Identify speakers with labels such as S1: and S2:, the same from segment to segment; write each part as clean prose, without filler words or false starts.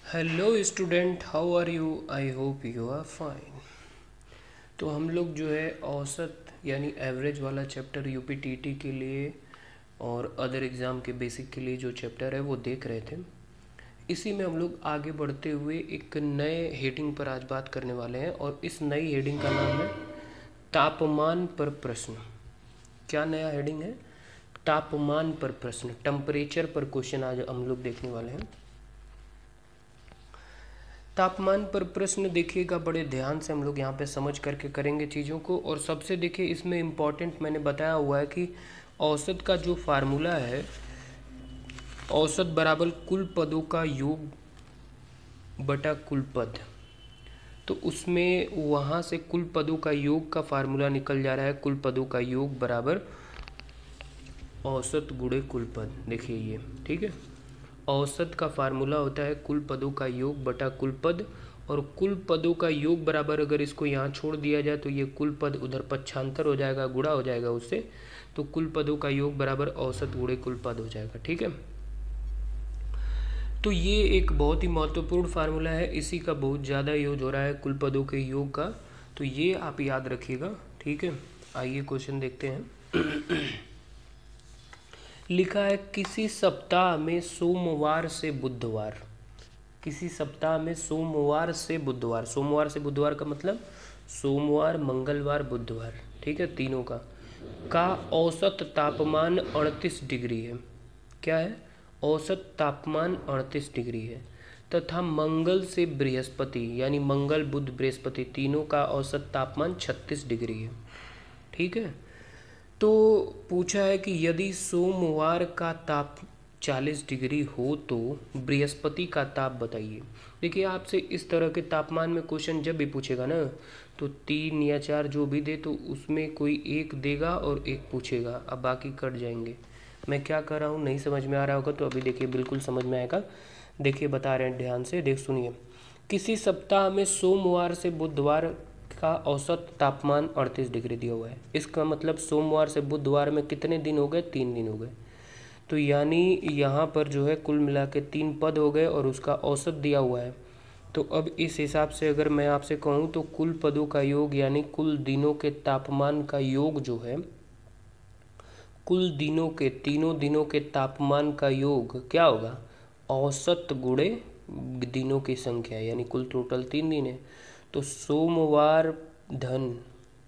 S1: Hello student, how are you? I hope you are fine. तो हम लोग जो है औसत यानी एवरेज वाला चैप्टर यूपीटीटी के लिए और अदर एग्ज़ाम के बेसिक के लिए जो चैप्टर है वो देख रहे थे। इसी में हम लोग आगे बढ़ते हुए एक नए हेडिंग पर आज बात करने वाले हैं और इस नई हेडिंग का नाम है तापमान पर प्रश्न। क्या नया हेडिंग है? तापमान पर प्रश्न, टेम्परेचर पर क्वेश्चन आज हम लोग देखने वाले हैं। तापमान पर प्रश्न देखिएगा, बड़े ध्यान से हम लोग यहाँ पे समझ करके करेंगे चीज़ों को। और सबसे देखिए इसमें इम्पॉर्टेंट मैंने बताया हुआ है कि औसत का जो फार्मूला है, औसत बराबर कुल पदों का योग बटा कुल पद। तो उसमें वहाँ से कुल पदों का योग का फार्मूला निकल जा रहा है, कुल पदों का योग बराबर औसत गुणे कुल पद। देखिए ये ठीक है, औसत का फार्मूला होता है कुल पदों का योग बटा कुल पद, और कुल पदों का योग बराबर अगर इसको यहाँ छोड़ दिया जाए तो ये कुल पद उधर पक्षांतर हो जाएगा, गुणा हो जाएगा उससे, तो कुल पदों का योग बराबर औसत गुणे कुल पद हो जाएगा। ठीक है, तो ये एक बहुत ही महत्वपूर्ण फार्मूला है, इसी का बहुत ज़्यादा यूज हो रहा है कुल पदों के योग का, तो ये आप याद रखिएगा। ठीक है, आइए क्वेश्चन देखते हैं। लिखा है किसी सप्ताह में सोमवार से बुधवार, किसी सप्ताह में सोमवार से बुधवार, सोमवार से बुधवार का मतलब सोमवार मंगलवार बुधवार, ठीक है, तीनों का औसत तापमान 38 डिग्री है। क्या है? औसत तापमान 38 डिग्री है। तथा मंगल से बृहस्पति यानी मंगल बुध बृहस्पति तीनों का औसत तापमान 36 डिग्री है। ठीक है, तो पूछा है कि यदि सोमवार का ताप 40 डिग्री हो तो बृहस्पति का ताप बताइए। देखिए आपसे इस तरह के तापमान में क्वेश्चन जब भी पूछेगा ना, तो 3 या 4 जो भी दे तो उसमें कोई एक देगा और एक पूछेगा, अब बाकी कट जाएंगे। मैं क्या कर रहा हूँ नहीं समझ में आ रहा होगा तो अभी देखिए बिल्कुल समझ में आएगा। देखिए बता रहे हैं ध्यान से, देख सुनिए। किसी सप्ताह में सोमवार से बुधवार का औसत तापमान 38 डिग्री दिया हुआ है। इसका मतलब सोमवार से बुधवार में कितने दिन हो गए? 3 दिन हो गए। तो यानी यहाँ पर जो है कुल मिला के 3 पद हो गए और उसका औसत दिया हुआ है। तो अब इस हिसाब से अगर मैं आपसे कहूँ तो कुल पदों का योग यानी कुल दिनों के तापमान का योग जो है, कुल दिनों के, तीनों दिनों के तापमान का योग क्या होगा? औसत गुणे दिनों की संख्या, यानी कुल टोटल 3 दिन है। तो सोमवार धन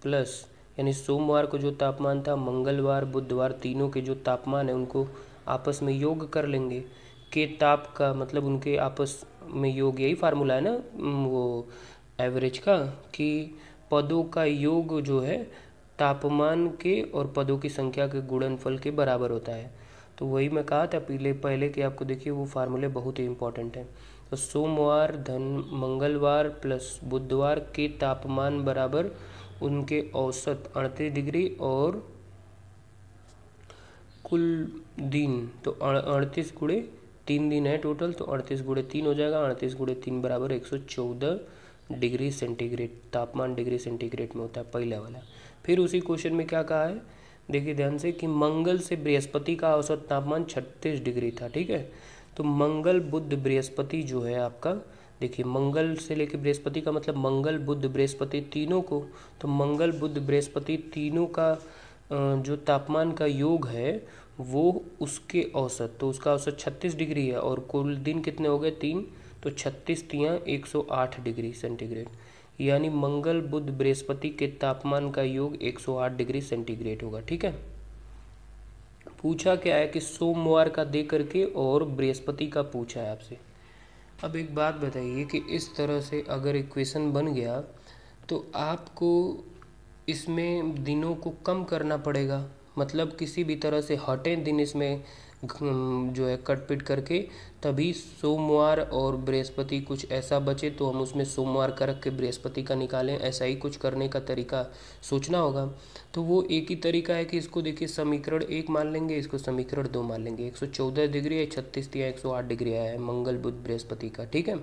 S1: प्लस, यानी सोमवार को जो तापमान था, मंगलवार बुधवार तीनों के जो तापमान है उनको आपस में योग कर लेंगे। के ताप का मतलब उनके आपस में योग, यही फार्मूला है ना वो एवरेज का, कि पदों का योग जो है तापमान के और पदों की संख्या के गुणनफल के बराबर होता है। तो वही मैं कहा था पहले पहले कि आपको देखिए वो फार्मूले बहुत ही इंपॉर्टेंट हैं। तो सोमवार धन मंगलवार प्लस बुधवार के तापमान बराबर उनके औसत 38 डिग्री और कुल दिन, तो 38 गुणे 3 दिन है टोटल, तो 38 गुणे 3 हो जाएगा। 38 गुणे 3 बराबर 114 डिग्री सेंटीग्रेड तापमान डिग्री सेंटीग्रेड में होता है पहला वाला। फिर उसी क्वेश्चन में क्या कहा है, देखिए ध्यान से, कि मंगल से बृहस्पति का औसत तापमान 36 डिग्री था। ठीक है, तो मंगल बुध बृहस्पति जो है आपका, देखिए मंगल से लेकर बृहस्पति का मतलब मंगल बुध बृहस्पति तीनों को, तो मंगल बुध बृहस्पति तीनों का जो तापमान का योग है वो उसके औसत, तो उसका औसत 36 डिग्री है और कुल दिन कितने हो गए? 3, तो 36 तियाँ 108 डिग्री सेंटीग्रेड, यानी मंगल बुध बृहस्पति के तापमान का योग 108 डिग्री सेंटीग्रेड होगा। ठीक है, पूछा क्या है कि सोमवार का दे करके और बृहस्पति का पूछा है आपसे। अब एक बात बताइए कि इस तरह से अगर इक्वेशन बन गया तो आपको इसमें दिनों को कम करना पड़ेगा, मतलब किसी भी तरह से हटे दिन इसमें जो है कट पिट करके, तभी सोमवार और बृहस्पति कुछ ऐसा बचे तो हम उसमें सोमवार का रख के बृहस्पति का निकालें, ऐसा ही कुछ करने का तरीका सोचना होगा। तो वो एक ही तरीका है कि इसको देखिए समीकरण 1 मान लेंगे, इसको समीकरण 2 मान लेंगे। 114 डिग्री है, 36 या 108 डिग्री आया है मंगल बुध बृहस्पति का। ठीक है,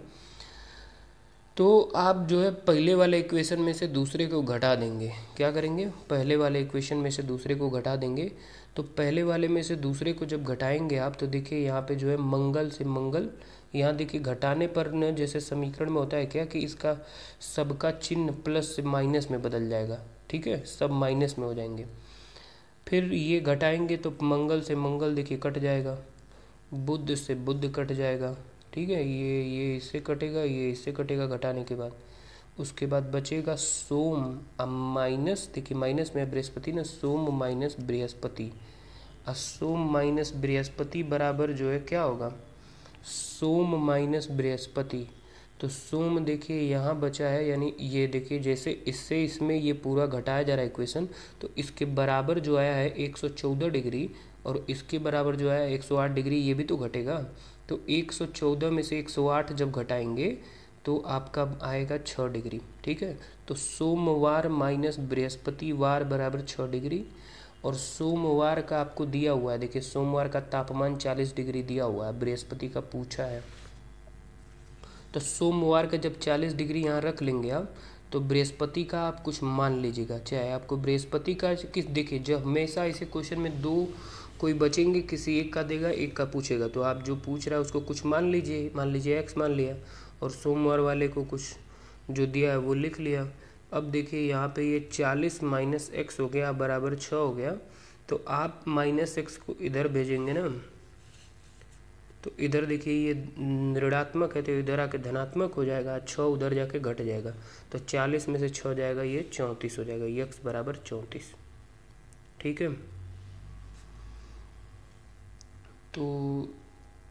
S1: तो आप जो है पहले वाले इक्वेशन में से दूसरे को घटा देंगे। क्या करेंगे? पहले वाले इक्वेशन में से दूसरे को घटा देंगे। तो पहले वाले में से दूसरे को जब घटाएंगे आप, तो देखिए यहाँ पे जो है मंगल से मंगल यहाँ देखिए घटाने पर न जैसे समीकरण में होता है क्या कि इसका सबका चिन्ह प्लस से माइनस में बदल जाएगा, ठीक है, सब माइनस में हो जाएंगे। फिर ये घटाएंगे तो मंगल से मंगल देखिए कट जाएगा, बुध से बुध कट जाएगा, ठीक है, ये इससे कटेगा, ये इससे कटेगा घटाने के बाद। उसके बाद बचेगा सोम माइनस, देखिए माइनस में बृहस्पति ना, सोम माइनस बृहस्पति, और सोम माइनस बृहस्पति बराबर जो है क्या होगा, सोम माइनस बृहस्पति। तो सोम देखिए यहाँ बचा है, यानी ये देखिए जैसे इससे इसमें ये पूरा घटाया जा रहा है इक्वेशन, तो इसके बराबर जो आया है 114 डिग्री और इसके बराबर जो आया है 108 डिग्री, ये भी तो घटेगा। तो 114 में से 108 जब घटाएंगे तो आपका आएगा 6 डिग्री, ठीक है। तो सोमवार माइनस बृहस्पतिवार बराबर 6 डिग्री। और सोमवार का आपको दिया हुआ है, देखिए सोमवार का तापमान 40 डिग्री दिया हुआ है, बृहस्पति का पूछा है। तो सोमवार का जब 40 डिग्री यहाँ रख लेंगे आप, तो बृहस्पति का आप कुछ मान लीजिएगा, चाहे आपको बृहस्पति का किस, देखिए जब हमेशा ऐसे क्वेश्चन में दो कोई बचेंगे, किसी एक का देगा एक का पूछेगा, तो आप जो पूछ रहा है उसको कुछ मान लीजिए एक्स मान लिया, और सोमवार वाले को कुछ जो दिया है वो लिख लिया। अब देखिए यहाँ पे ये 40 माइनस एक्स हो गया बराबर 6 हो गया, तो आप माइनस एक्स को इधर भेजेंगे ना, तो इधर देखिए ये ऋणात्मक है तो इधर आके धनात्मक हो जाएगा, 6 उधर जाके घट जाएगा, तो 40 में से 6 जाएगा, ये 34 हो जाएगा, एक्स बराबर 34, ठीक है। तो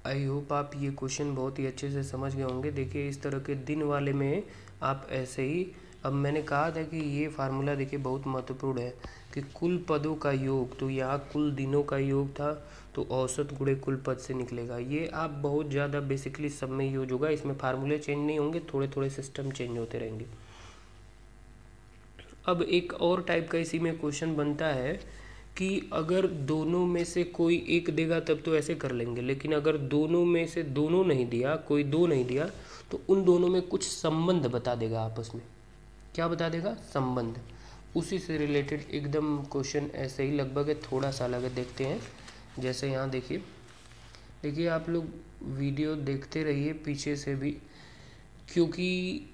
S1: आई होप आप ये क्वेश्चन बहुत ही अच्छे से समझ गए होंगे। देखिए इस तरह के दिन वाले में आप ऐसे ही, अब मैंने कहा था कि ये फार्मूला देखिए बहुत महत्वपूर्ण है कि कुल पदों का योग, तो यहाँ कुल दिनों का योग था, तो औसत गुणे कुल पद से निकलेगा। ये आप बहुत ज़्यादा बेसिकली सब में यूज होगा, इसमें फार्मूले चेंज नहीं होंगे, थोड़े थोड़े सिस्टम चेंज होते रहेंगे। अब एक और टाइप का इसी में क्वेश्चन बनता है कि अगर दोनों में से कोई एक देगा तब तो ऐसे कर लेंगे, लेकिन अगर दोनों में से दोनों नहीं दिया, कोई दो नहीं दिया, तो उन दोनों में कुछ संबंध बता देगा आपस में। क्या बता देगा, संबंध। उसी से रिलेटेड एकदम क्वेश्चन ऐसे ही लगभग है, थोड़ा सा अलग है, देखते हैं। जैसे यहाँ देखिए आप लोग वीडियो देखते रहिए पीछे से भी, क्योंकि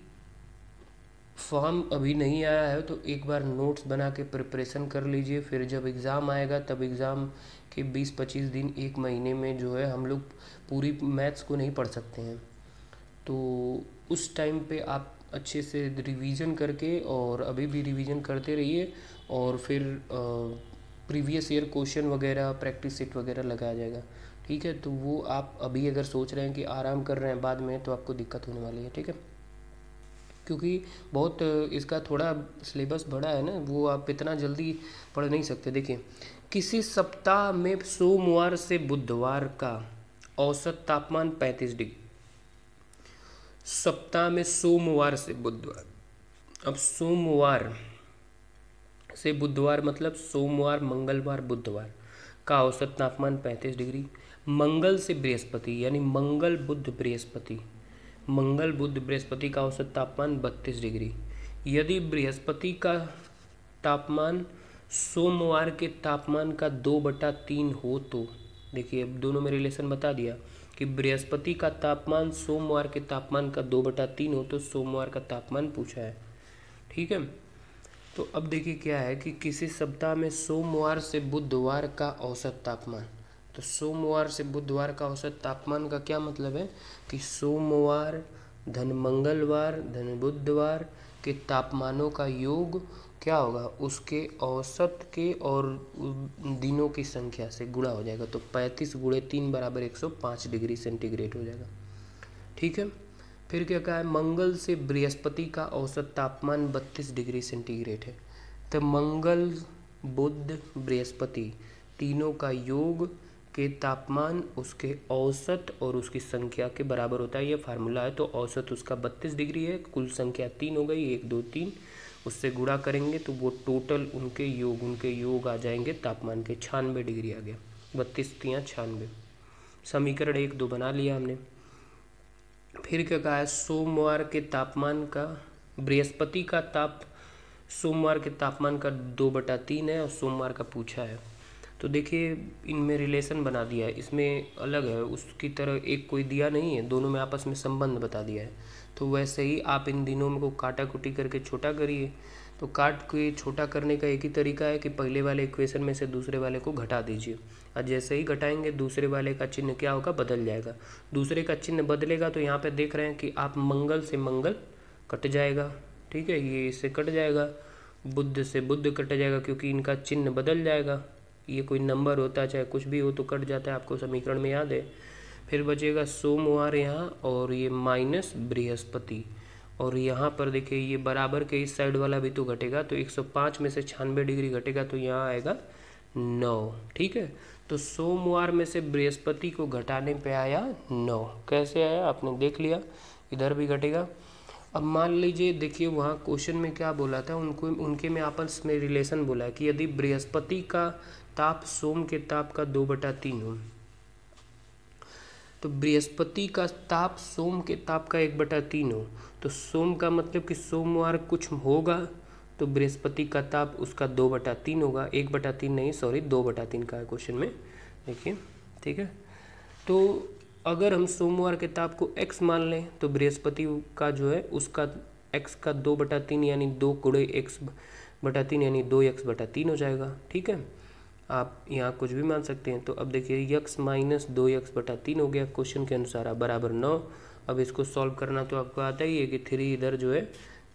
S1: फॉर्म अभी नहीं आया है तो एक बार नोट्स बना के प्रिपरेशन कर लीजिए, फिर जब एग्ज़ाम आएगा तब एग्ज़ाम के 20-25 दिन, एक महीने में जो है हम लोग पूरी मैथ्स को नहीं पढ़ सकते हैं, तो उस टाइम पे आप अच्छे से रिवीजन करके, और अभी भी रिवीजन करते रहिए, और फिर प्रीवियस ईयर क्वेश्चन वगैरह प्रैक्टिस सेट वगैरह लगाया जाएगा, ठीक है। तो वो आप अभी अगर सोच रहे हैं कि आराम कर रहे हैं बाद में, तो आपको दिक्कत होने वाली है, ठीक है, क्योंकि बहुत इसका थोड़ा सिलेबस बड़ा है ना, वो आप इतना जल्दी पढ़ नहीं सकते। देखिए किसी सप्ताह में सोमवार से बुधवार का औसत तापमान 35 डिग्री, सप्ताह में सोमवार से बुधवार, अब सोमवार से बुधवार मतलब सोमवार मंगलवार बुधवार का औसत तापमान 35 डिग्री, मंगल से बृहस्पति यानी मंगल बुध बृहस्पति, मंगल बुध बृहस्पति का औसत तापमान 32 डिग्री। यदि बृहस्पति का तापमान सोमवार के तापमान का 2/3 हो तो, देखिए अब दोनों में रिलेशन बता दिया कि बृहस्पति का तापमान सोमवार के तापमान का 2/3 हो तो सोमवार का तापमान पूछा है, ठीक है। तो अब देखिए क्या है कि किसी सप्ताह में सोमवार से बुधवार का औसत तापमान, तो सोमवार से बुधवार का औसत तापमान का क्या मतलब है कि सोमवार धन मंगलवार धन बुधवार के तापमानों का योग क्या होगा, उसके औसत के और दिनों की संख्या से गुणा हो जाएगा, तो 35 × 3 बराबर 105 डिग्री सेंटीग्रेड हो जाएगा, ठीक है। फिर क्या कहा है, मंगल से बृहस्पति का औसत तापमान 32 डिग्री सेंटीग्रेड है, तो मंगल बुध बृहस्पति तीनों का योग के तापमान उसके औसत और उसकी संख्या के बराबर होता है, ये फार्मूला है। तो औसत उसका 32 डिग्री है, कुल संख्या 3 हो गई, 1 2 3, उससे गुणा करेंगे तो वो टोटल उनके योग आ जाएंगे तापमान के, 96 डिग्री आ गया, 32 × 96, समीकरण 1 2 बना लिया हमने। फिर क्या कहा है, सोमवार के तापमान का, बृहस्पति का सोमवार के तापमान का 2/3 है और सोमवार का पूछा है, तो देखिए इनमें रिलेशन बना दिया है, इसमें अलग है, उसकी तरह एक कोई दिया नहीं है, दोनों में आपस में संबंध बता दिया है। तो वैसे ही आप इन दिनों को काटा कुटी करके छोटा करिए। तो काट के छोटा करने का एक ही तरीका है कि पहले वाले इक्वेशन में से दूसरे वाले को घटा दीजिए, और जैसे ही घटाएंगे दूसरे वाले का चिन्ह क्या होगा, बदल जाएगा। दूसरे का चिन्ह बदलेगा तो यहाँ पे देख रहे हैं कि आप मंगल से मंगल कट जाएगा, ठीक है, ये इससे कट जाएगा, बुध से बुध कट जाएगा क्योंकि इनका चिन्ह बदल जाएगा। ये कोई नंबर होता है चाहे कुछ भी हो तो कट जाता है, आपको समीकरण में याद है। फिर बचेगा सोमवार यहाँ, और ये माइनस बृहस्पति, और यहाँ पर देखिए ये बराबर के इस साइड वाला भी तो घटेगा, तो 105 में से 96 डिग्री घटेगा तो यहाँ आएगा 9, ठीक है। तो सोमवार में से बृहस्पति को घटाने पे आया 9। कैसे आया आपने देख लिया, इधर भी घटेगा। अब मान लीजिए देखिए वहाँ क्वेश्चन में क्या बोला था, उनके में आपस में रिलेशन बोला है कि यदि बृहस्पति का ताप सोम के ताप का 2/3 हो, तो बृहस्पति का ताप सोम के ताप का 1/3 हो, तो सोम का मतलब कि सोमवार कुछ होगा तो बृहस्पति का ताप उसका 2/3 होगा, 1/3 नहीं, सॉरी 2/3 का है क्वेश्चन में, देखिए, ठीक है। तो अगर हम सोमवार के ताप को x मान लें तो बृहस्पति का जो है उसका x का 2/3 यानी 2 गुणे x/3 यानी 2x/3 हो जाएगा, ठीक है। आप यहाँ कुछ भी मान सकते हैं। तो अब देखिए x माइनस 2x/3 हो गया क्वेश्चन के अनुसार, अब बराबर 9। अब इसको सॉल्व करना तो आपको आता ही है कि 3 इधर जो है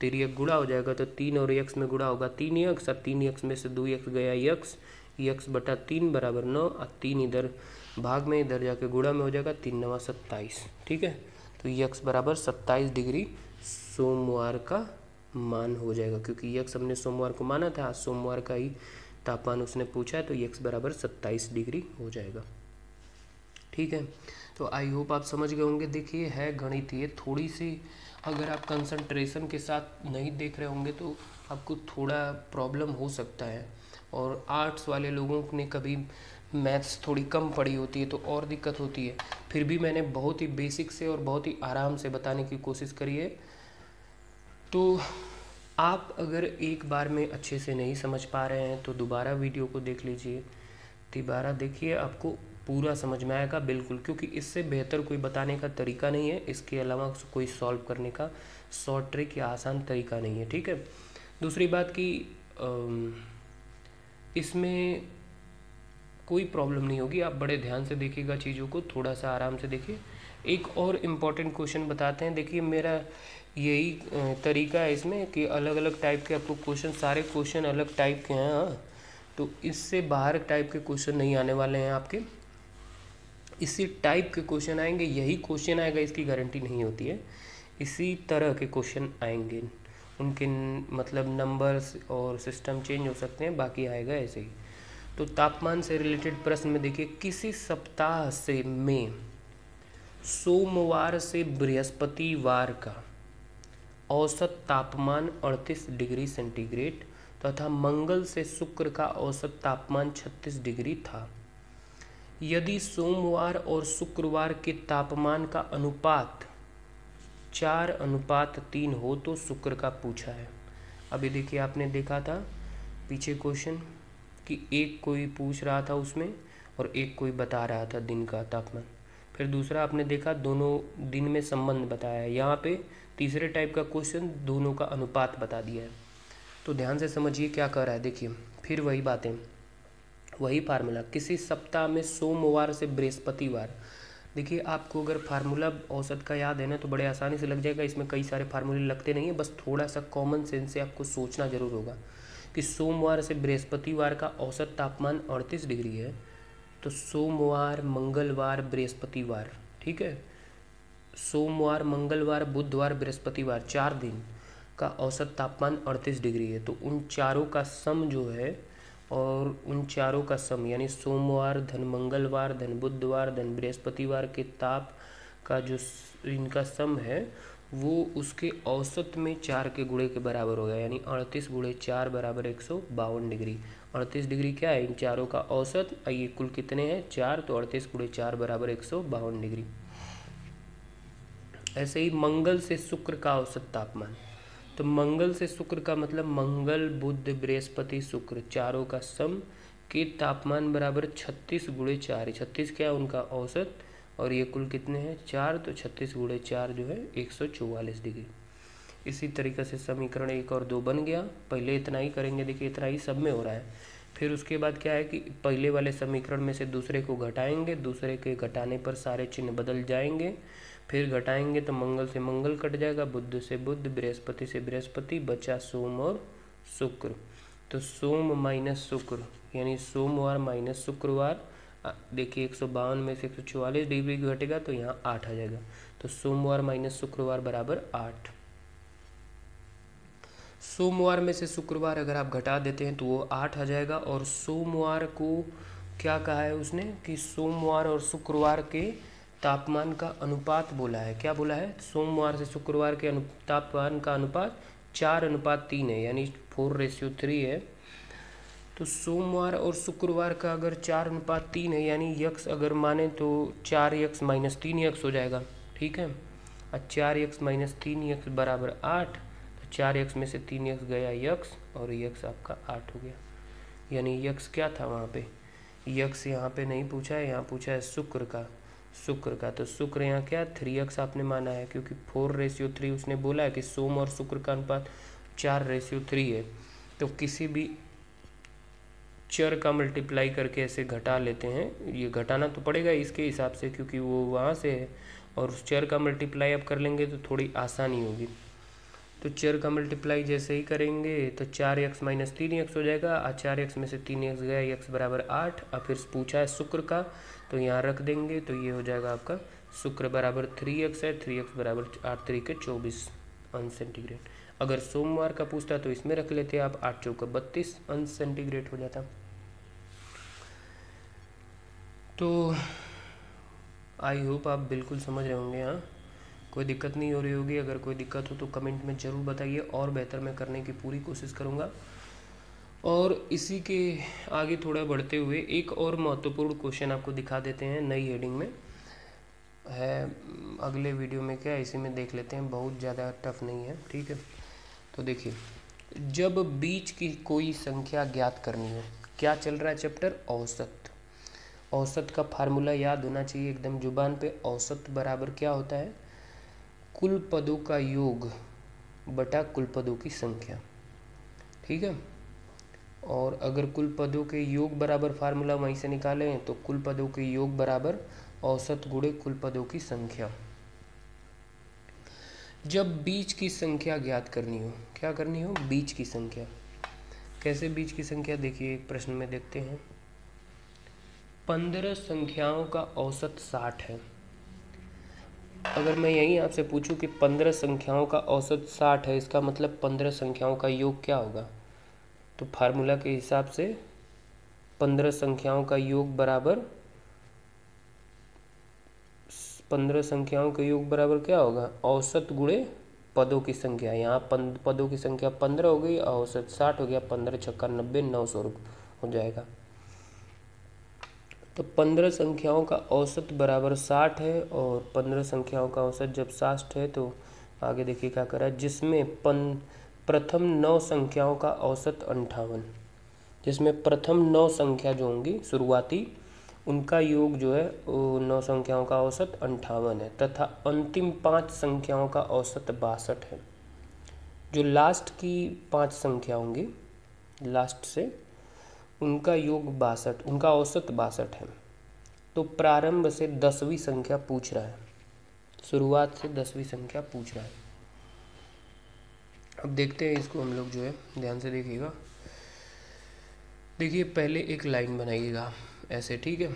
S1: 3 गुणा हो जाएगा, तो 3 और x में गुणा होगा 3x, और 3x में से 2x गया x/3 बराबर 9, और 3 इधर भाग में, इधर जाके गुणा में हो जाएगा, 3 9 27, ठीक है। तो x बराबर 27 डिग्री सोमवार का मान हो जाएगा, क्योंकि x हमने सोमवार को माना था, सोमवार का ही तापमान उसने पूछा है, तो x बराबर 27 डिग्री हो जाएगा, ठीक है। तो आई होप आप समझ गए होंगे। देखिए है गणित, ये थोड़ी सी अगर आप कंसंट्रेशन के साथ नहीं देख रहे होंगे तो आपको थोड़ा प्रॉब्लम हो सकता है, और आर्ट्स वाले लोगों ने कभी मैथ्स थोड़ी कम पढ़ी होती है तो और दिक्कत होती है। फिर भी मैंने बहुत ही बेसिक से और बहुत ही आराम से बताने की कोशिश करी है। तो आप अगर एक बार में अच्छे से नहीं समझ पा रहे हैं तो दोबारा वीडियो को देख लीजिए, दोबारा देखिए, आपको पूरा समझ में आएगा बिल्कुल, क्योंकि इससे बेहतर कोई बताने का तरीका नहीं है, इसके अलावा कोई सॉल्व करने का शॉर्ट ट्रिक या आसान तरीका नहीं है, ठीक है। दूसरी बात कि इसमें कोई प्रॉब्लम नहीं होगी, आप बड़े ध्यान से देखिएगा चीज़ों को, थोड़ा सा आराम से देखिए। एक और इम्पॉर्टेंट क्वेश्चन बताते हैं। देखिए मेरा यही तरीका है इसमें कि अलग अलग टाइप के आपको क्वेश्चन, सारे क्वेश्चन अलग टाइप के हैं, हाँ, तो इससे बाहर टाइप के क्वेश्चन नहीं आने वाले हैं आपके, इसी टाइप के क्वेश्चन आएंगे, यही क्वेश्चन आएगा इसकी गारंटी नहीं होती है, इसी तरह के क्वेश्चन आएंगे, उनके मतलब नंबर्स और सिस्टम चेंज हो सकते हैं, बाकी आएगा ऐसे ही। तो तापमान से रिलेटेड प्रश्न में देखिए, किसी सप्ताह से में सोमवार से बृहस्पतिवार का औसत तापमान 38 डिग्री सेंटीग्रेड तथा मंगल से शुक्र का औसत तापमान 36 डिग्री था। यदि सोमवार और शुक्रवार के तापमान का अनुपात 4:3 हो तो शुक्र का पूछा है। अभी देखिए आपने देखा था पीछे क्वेश्चन कि एक कोई पूछ रहा था उसमें और एक कोई बता रहा था दिन का तापमान, फिर दूसरा आपने देखा दोनों दिन में संबंध बताया है। यहाँ पे तीसरे टाइप का क्वेश्चन दोनों का अनुपात बता दिया है। तो ध्यान से समझिए क्या कर रहा है। देखिए फिर वही बातें, वही फार्मूला, किसी सप्ताह में सोमवार से बृहस्पतिवार। देखिए आपको अगर फार्मूला औसत का याद है ना तो बड़े आसानी से लग जाएगा, इसमें कई सारे फार्मूले लगते नहीं हैं, बस थोड़ा सा कॉमन सेंस से आपको सोचना जरूर होगा कि सोमवार से बृहस्पतिवार का औसत तापमान 38 डिग्री है, तो सोमवार मंगलवार बृहस्पतिवार, ठीक है, सोमवार मंगलवार बुधवार बृहस्पतिवार 4 दिन का औसत तापमान 38 डिग्री है। तो उन चारों का सम जो है, और उन चारों का सम यानी सोमवार धन मंगलवार धन बुधवार धन बृहस्पतिवार के ताप का जो इनका सम है वो उसके औसत में 4 के गुणे के बराबर होगा, यानी 38 गुणे 4 बराबर 152 डिग्री। 38 डिग्री क्या है, इन चारों का औसत, ये कुल कितने हैं 4, तो 38 गुणे 4 बराबर 152 डिग्री। ऐसे ही मंगल से शुक्र का औसत तापमान, तो मंगल से शुक्र का मतलब मंगल बुध बृहस्पति शुक्र चारों का सम के तापमान बराबर 36 गुणे 4, 36 क्या है उनका औसत, और ये कुल कितने हैं 4, तो 36 गुणे 4 जो है 144 डिग्री। इसी तरीके से समीकरण 1 और 2 बन गया। पहले इतना ही करेंगे, देखिए इतना ही सब में हो रहा है। फिर उसके बाद क्या है कि पहले वाले समीकरण में से दूसरे को घटाएंगे, दूसरे के घटाने पर सारे चिन्ह बदल जाएंगे। फिर घटाएंगे तो मंगल से मंगल कट जाएगा, बुध से बुध, बृहस्पति से बृहस्पति, बचा सोम और शुक्र। तो सोम माइनस शुक्र यानी सोमवार माइनस शुक्रवार, देखिए 152 में से 144 डिग्री घटेगा तो यहाँ 8 आ जाएगा। तो सोमवार माइनस शुक्रवार बराबर 8। सोमवार में से शुक्रवार अगर आप घटा देते हैं तो वो 8 आ जाएगा। और सोमवार को क्या कहा है उसने कि सोमवार और शुक्रवार के तापमान का अनुपात बोला है। क्या बोला है? सोमवार से शुक्रवार के तापमान का अनुपात 4:3 है, यानी 4:3 है। तो सोमवार और शुक्रवार का अगर 4:3 है, यानी यक्स अगर माने तो 4x - 3x हो जाएगा। ठीक है, और 4x - 3x बराबर 8। 4x में से 3x गया यक्स, और यक्स आपका 8 हो गया। यानी यक्स क्या था वहाँ पे? यक्स यहाँ पे नहीं पूछा है, यहाँ पूछा है शुक्र का। तो शुक्र यहाँ क्या 3x आपने माना है, क्योंकि 4:3 उसने बोला है कि सोम और शुक्र का अनुपात 4:3 है। तो किसी भी चर का मल्टीप्लाई करके ऐसे घटा लेते हैं, ये घटाना तो पड़ेगा इसके हिसाब से क्योंकि वो वहाँ से है, और उस चर का मल्टीप्लाई अब कर लेंगे तो थोड़ी आसानी होगी। तो चर का मल्टीप्लाई जैसे ही करेंगे तो 4x - 3x हो जाएगा, और 4x में से 3x गया, x बराबर 8। और फिर पूछा है शुक्र का, तो यहाँ रख देंगे तो ये हो जाएगा आपका शुक्र बराबर 3x है, 3x बराबर 8 3 के 24 अंश सेंटीग्रेड। अगर सोमवार का पूछता तो इसमें रख लेते आप, 8 चौका 32 अंश सेंटीग्रेड हो जाता। तो आई होप आप बिल्कुल समझ रहे होंगे, हाँ कोई दिक्कत नहीं हो रही होगी। अगर कोई दिक्कत हो तो कमेंट में ज़रूर बताइए, और बेहतर मैं करने की पूरी कोशिश करूँगा। और इसी के आगे थोड़ा बढ़ते हुए एक और महत्वपूर्ण क्वेश्चन आपको दिखा देते हैं, नई हेडिंग में है। अगले वीडियो में क्या इसी में देख लेते हैं, बहुत ज़्यादा टफ नहीं है। ठीक है, तो देखिए, जब बीच की कोई संख्या ज्ञात करनी हो, क्या चल रहा है चैप्टर? औसत। औसत का फार्मूला याद होना चाहिए एकदम जुबान पे। औसत बराबर क्या होता है? कुल पदों का योग बटा कुल पदों की संख्या। ठीक है, और अगर कुल पदों के योग बराबर फार्मूला वहीं से निकालें तो कुल पदों के योग बराबर औसत गुणे कुल पदों की संख्या। जब बीच की संख्या ज्ञात करनी हो, क्या करनी हो? बीच की संख्या। कैसे बीच की संख्या? देखिए एक प्रश्न में देखते हैं, 15 संख्याओं का औसत 60 है। अगर मैं यही आपसे पूछूं कि 15 संख्याओं का औसत 60 है, इसका मतलब 15 संख्याओं का योग क्या होगा? तो फार्मूला के हिसाब से 15 संख्याओं का योग बराबर 15 संख्याओं का योग बराबर क्या होगा? औसत गुणे पदों की संख्या। यहाँ पदों की संख्या 15 हो गई, औसत 60 हो गया। 15 छक्का 90, 900 हो जाएगा। तो 15 संख्याओं का औसत बराबर 60 है, और 15 संख्याओं का औसत जब 60 है तो आगे देखिए क्या करा, जिसमें प्रथम 9 संख्याओं का औसत 58, जिसमें प्रथम 9 संख्या जो होंगी शुरुआती, उनका योग जो है वो 9 संख्याओं का औसत 58 है, तथा अंतिम 5 संख्याओं का औसत 62 है। जो लास्ट की 5 संख्या होंगी लास्ट से, उनका योग 62, उनका औसत 62 है। तो प्रारंभ से 10वीं संख्या पूछ रहा है, शुरुआत से 10वीं संख्या पूछ रहा है। अब देखते हैं इसको हम लोग जो है, ध्यान से देखिएगा। देखिए पहले एक लाइन बनाइएगा ऐसे, ठीक है।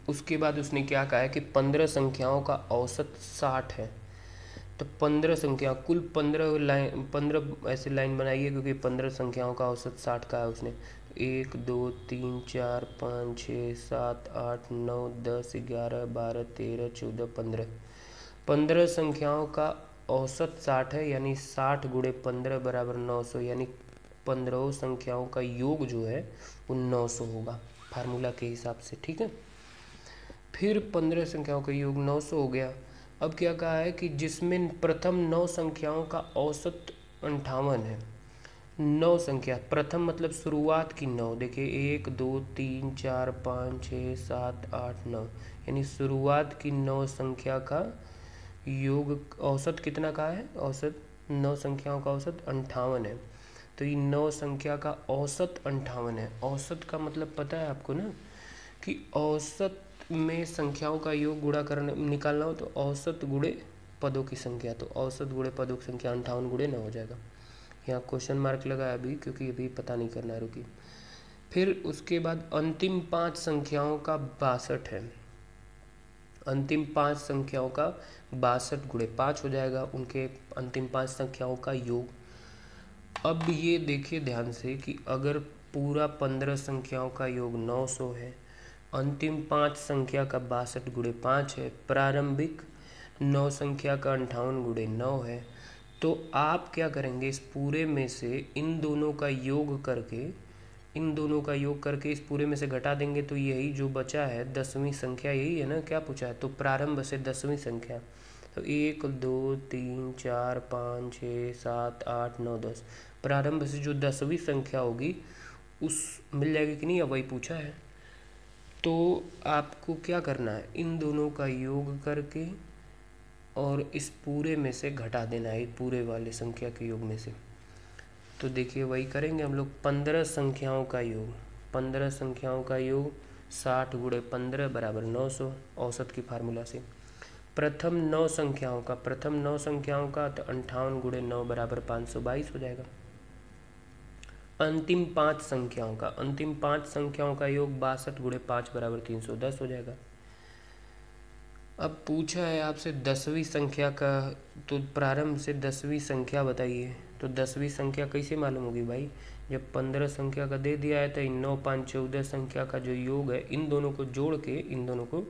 S1: उसके बाद उसने क्या कहा है कि 15 संख्याओं का औसत 60 है। तो 15 संख्या, कुल 15 ऐसे लाइन बनाइए, क्योंकि 15 संख्याओं का औसत 60 का है उसने। 1 2 3 4 5 6 7 8 9 10 11 12 13 14 15 15 संख्याओं का औसत 60 है, यानी 60 गुणे 15 बराबर 900, यानी 15 संख्याओं का योग जो है वो 900 होगा फार्मूला के हिसाब से। ठीक है, फिर 15 संख्याओं का योग 900 हो गया। अब क्या कहा है कि जिसमें प्रथम 9 संख्याओं का औसत 58 है, 9 संख्या, प्रथम मतलब शुरुआत की 9, देखिए 1 2 3 4 5 6 7 8 9, यानी शुरुआत की 9 संख्या का योग औसत कितना का है, औसत 9 संख्याओं का औसत 58 है। तो ये 9 संख्या का औसत 58 है। औसत का मतलब पता है आपको ना, कि औसत में संख्याओं का योग गुणा करने निकालना हो तो औसत गुणे पदों की संख्या, तो औसत गुणे पदों की संख्या 58 गुणे 9 हो जाएगा। यहाँ क्वेश्चन मार्क लगा अभी, क्योंकि अभी पता नहीं करना है, रुकी। फिर उसके बाद अंतिम 5 संख्याओं का 62 है। अंतिम 5 संख्याओं का 62 गुणे 5 हो जाएगा, उनके अंतिम 5 संख्याओं का योग। अब ये देखिए ध्यान से कि अगर पूरा 15 संख्याओं का योग 900 है, अंतिम 5 संख्या का 62 गुणे 5 है, प्रारंभिक 9 संख्या का 58 गुणे 9 है, तो आप क्या करेंगे, इस पूरे में से इन दोनों का योग करके इस पूरे में से घटा देंगे, तो यही जो बचा है 10वीं संख्या, यही है ना, क्या पूछा है, तो प्रारंभ से 10वीं संख्या, तो 1 2 3 4 5 6 7 8 9 10, प्रारंभ से जो 10वीं संख्या होगी उस मिल जाएगी कि नहीं, अब वही पूछा है। तो आपको क्या करना है, इन दोनों का योग करके और इस पूरे में से घटा देना है, पूरे वाले संख्या के योग में से। तो देखिए वही करेंगे हम लोग, 15 संख्याओं का योग, 15 संख्याओं का योग 60 गुणे 15 बराबर 900, औसत की फार्मूला से। प्रथम 9 संख्याओं का, तो 58 गुणे 9 बराबर 522 हो जाएगा। अंतिम 5 संख्याओं का योग 62 गुणे 5 बराबर 310 हो जाएगा। अब पूछा है आपसे 10वीं संख्या का, तो प्रारंभ से 10वीं संख्या बताइए। तो 10वीं संख्या कैसे मालूम होगी भाई, जब 15 संख्या का दे दिया है तो इन 9 5 14 संख्या का जो योग है, इन दोनों को जोड़ के इन दोनों को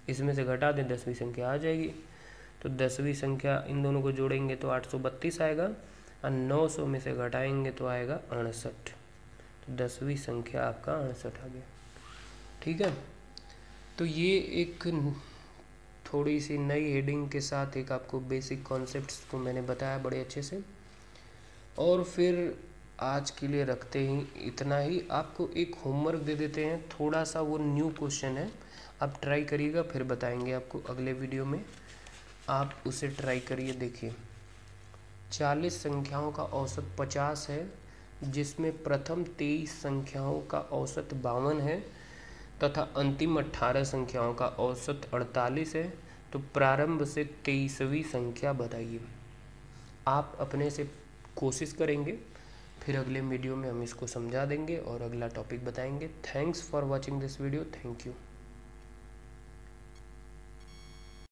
S1: इसमें से घटा दें, 10वीं संख्या आ जाएगी। तो 10वीं संख्या इन दोनों को जोड़ेंगे तो 832 आएगा, और 900 में से घटाएंगे तो आएगा 68। तो 10वीं संख्या आपका 68 आ गया। ठीक है, तो ये एक थोड़ी सी नई हेडिंग के साथ एक आपको बेसिक कॉन्सेप्ट्स को मैंने बताया बड़े अच्छे से। और फिर आज के लिए रखते ही इतना ही। आपको एक होमवर्क दे देते हैं, थोड़ा सा वो न्यू क्वेश्चन है, आप ट्राई करिएगा, फिर बताएंगे आपको अगले वीडियो में, आप उसे ट्राई करिए। देखिए 40 संख्याओं का औसत 50 है, जिसमें प्रथम 23 संख्याओं का औसत 52 है तथा अंतिम 18 संख्याओं का औसत 48 है, तो प्रारंभ से 23वीं संख्या बताइए। आप अपने से कोशिश करेंगे, फिर अगले वीडियो में हम इसको समझा देंगे और अगला टॉपिक बताएंगे। Thanks for watching this video, thank you.